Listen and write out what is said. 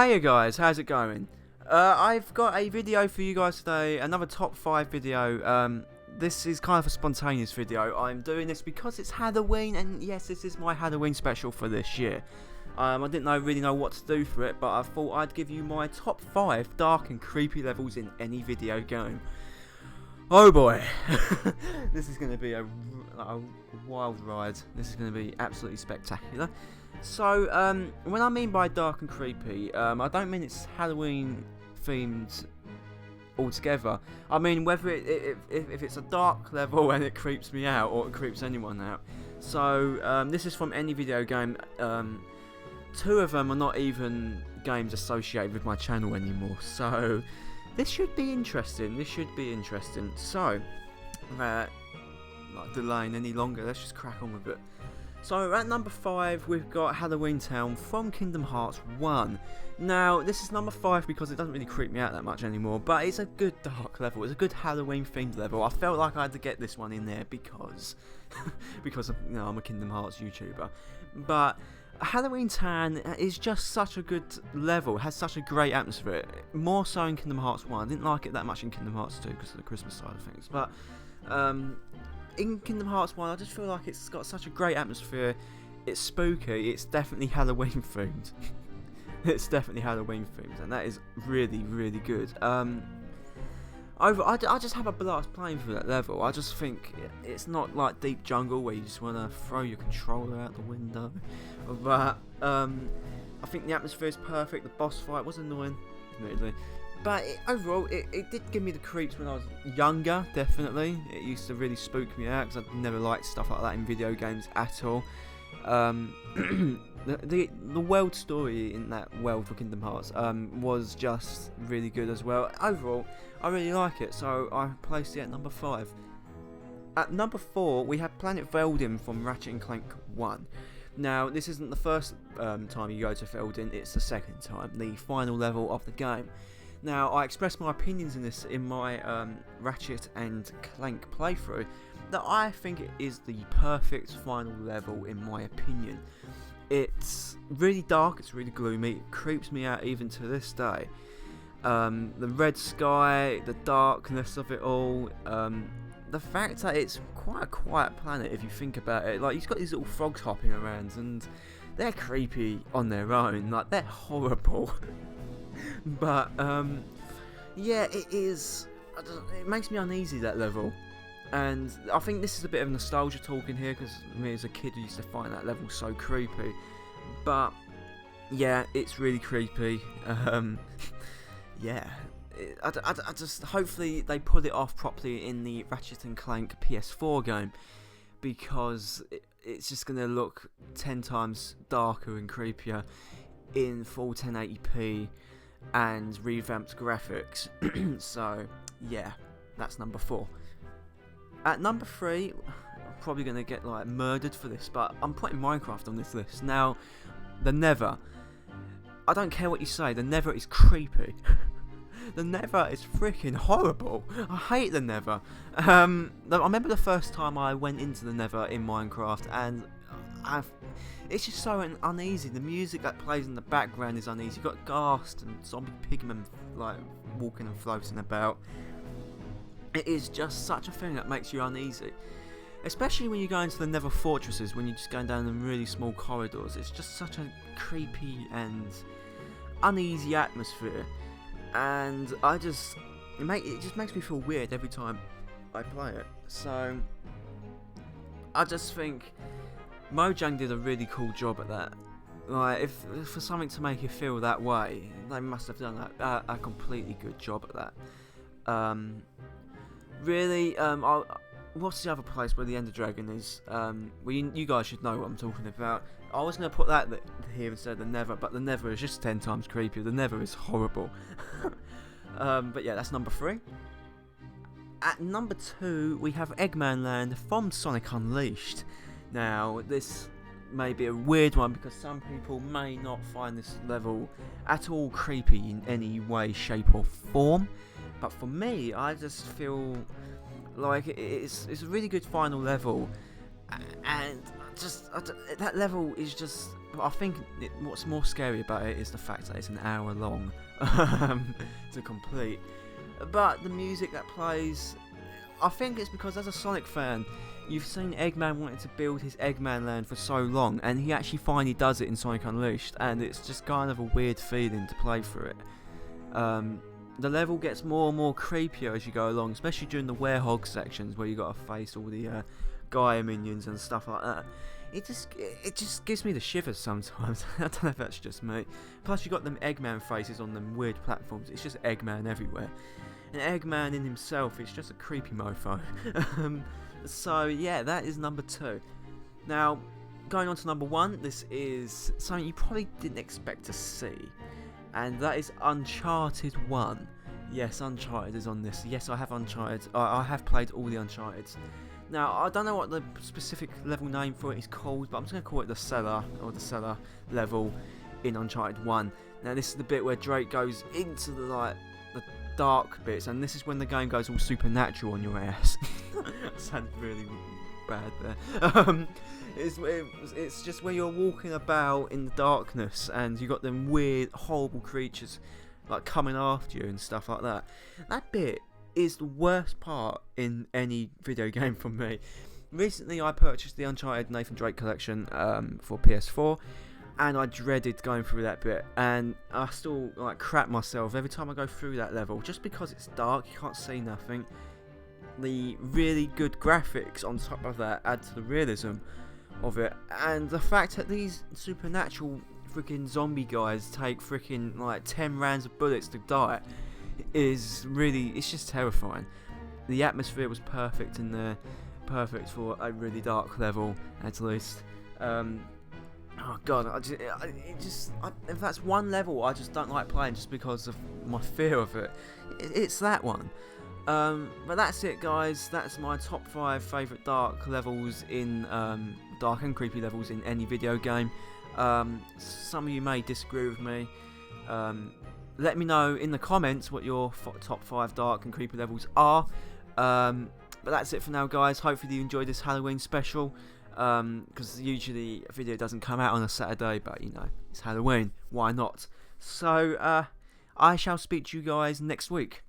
Hey guys, how's it going? I've got a video for you guys today, another top 5 video. This is kind of a spontaneous video. I'm doing this because it's Halloween, and yes, this is my Halloween special for this year. I didn't really know what to do for it, but I thought I'd give you my top 5 dark and creepy levels in any video game. Oh boy, this is going to be a wild ride. This is going to be absolutely spectacular. So, when I mean by dark and creepy, I don't mean it's Halloween themed altogether. I mean whether if it's a dark level and it creeps me out, or it creeps anyone out. So, this is from any video game. 2 of them are not even games associated with my channel anymore. So, this should be interesting. So, not delaying any longer, let's just crack on with it. So at number 5 we've got Halloween Town from Kingdom Hearts 1. Now this is number 5 because it doesn't really creep me out that much anymore, but it's a good dark level, it's a good Halloween themed level. I felt like I had to get this one in there because I'm a Kingdom Hearts YouTuber. But Halloween Town is just such a good level, it has such a great atmosphere, more so in Kingdom Hearts 1. I didn't like it that much in Kingdom Hearts 2 because of the Christmas side of things, but in Kingdom Hearts 1, I just feel like it's got such a great atmosphere. It's spooky. It's definitely Halloween themed. It's definitely Halloween themed, and that is really, really good. I just have a blast playing through that level. I just think it's not like Deep Jungle where you just want to throw your controller out the window. But I think the atmosphere is perfect. The boss fight was annoying, admittedly. But overall, it did give me the creeps when I was younger, definitely. It used to really spook me out because I never liked stuff like that in video games at all. The world story in that world for Kingdom Hearts was just really good as well. Overall, I really like it, so I placed it at number 5. At number 4, we have Planet Veldin from Ratchet & Clank 1. Now, this isn't the first time you go to Veldin, it's the second time, the final level of the game. Now, I expressed my opinions in this in my Ratchet and Clank playthrough, that I think it is the perfect final level in my opinion. It's really dark, it's really gloomy, it creeps me out even to this day. The red sky, the darkness of it all, the fact that it's quite a quiet planet if you think about it. Like, you've got these little frogs hopping around and they're creepy on their own, like they're horrible. But yeah, it is. It makes me uneasy, that level, and I think this is a bit of nostalgia talking here because me as a kid used to find that level so creepy. But yeah, it's really creepy. Yeah, I just hopefully they put it off properly in the Ratchet and Clank PS4 game, because it's just gonna look 10 times darker and creepier in full 1080p. And revamped graphics. So yeah, that's number 4. At number 3, I'm probably gonna get like murdered for this, but I'm putting Minecraft on this list. Now, the Nether, I don't care what you say, the Nether is creepy. The Nether is freaking horrible. I hate the Nether. I remember the first time I went into the Nether in Minecraft, and it's just so uneasy. The music that plays in the background is uneasy. You've got Ghast and zombie pigmen like walking and floating about. It is just such a thing that makes you uneasy, especially when you go into the Nether fortresses, when you're just going down in really small corridors. It's just such a creepy and uneasy atmosphere, and it just makes me feel weird every time I play it. So I just think Mojang did a really cool job at that. Like, if for something to make you feel that way, they must have done a completely good job at that. Really, what's the other place where the Ender Dragon is? Well, you guys should know what I'm talking about. I was going to put that here instead of the Nether, but the Nether is just 10 times creepier. The Nether is horrible. But yeah, that's number 3. At number 2, we have Eggman Land from Sonic Unleashed. Now, this may be a weird one because some people may not find this level at all creepy in any way, shape or form. But for me, I just feel like it's a really good final level. And that level is just. I think what's more scary about it is the fact that it's an hour long to complete. But the music that plays, I think it's because as a Sonic fan, you've seen Eggman wanting to build his Eggman land for so long, and he actually finally does it in Sonic Unleashed, and it's just kind of a weird feeling to play through it. The level gets more and more creepier as you go along, especially during the werehog sections where you got to face all the Gaia minions and stuff like that. It just gives me the shivers sometimes. I don't know if that's just me. Plus you got them Eggman faces on them weird platforms. It's just Eggman everywhere. And Eggman in himself is just a creepy mofo. So yeah, that is number 2. Now, going on to number 1, this is something you probably didn't expect to see. And that is Uncharted 1. Yes, Uncharted is on this. Yes, I have Uncharted. I have played all the Uncharteds. Now, I don't know what the specific level name for it is called, but I'm just going to call it the cellar, or the cellar level in Uncharted 1. Now, this is the bit where Drake goes into the dark bits, and this is when the game goes all supernatural on your ass. That sounded really bad there. It's just where you're walking about in the darkness, and you got them weird, horrible creatures like coming after you and stuff like that. That bit is the worst part in any video game for me. Recently I purchased the Uncharted Nathan Drake collection for PS4, and I dreaded going through that bit, and I still crap myself every time I go through that level, just because it's dark, you can't see nothing. The really good graphics on top of that add to the realism of it, and the fact that these supernatural freaking zombie guys take freaking 10 rounds of bullets to die is really, it's just terrifying. The atmosphere was perfect in there, perfect for a really dark level at least. Oh god, if that's one level I just don't like playing just because of my fear of it, it's that one. But that's it, guys. That's my top 5 favourite dark levels in dark and creepy levels in any video game. Some of you may disagree with me. Let me know in the comments what your top 5 dark and creepy levels are. But that's it for now, guys. Hopefully you enjoyed this Halloween special. Because usually a video doesn't come out on a Saturday, but you know, it's Halloween. Why not? So I shall speak to you guys next week.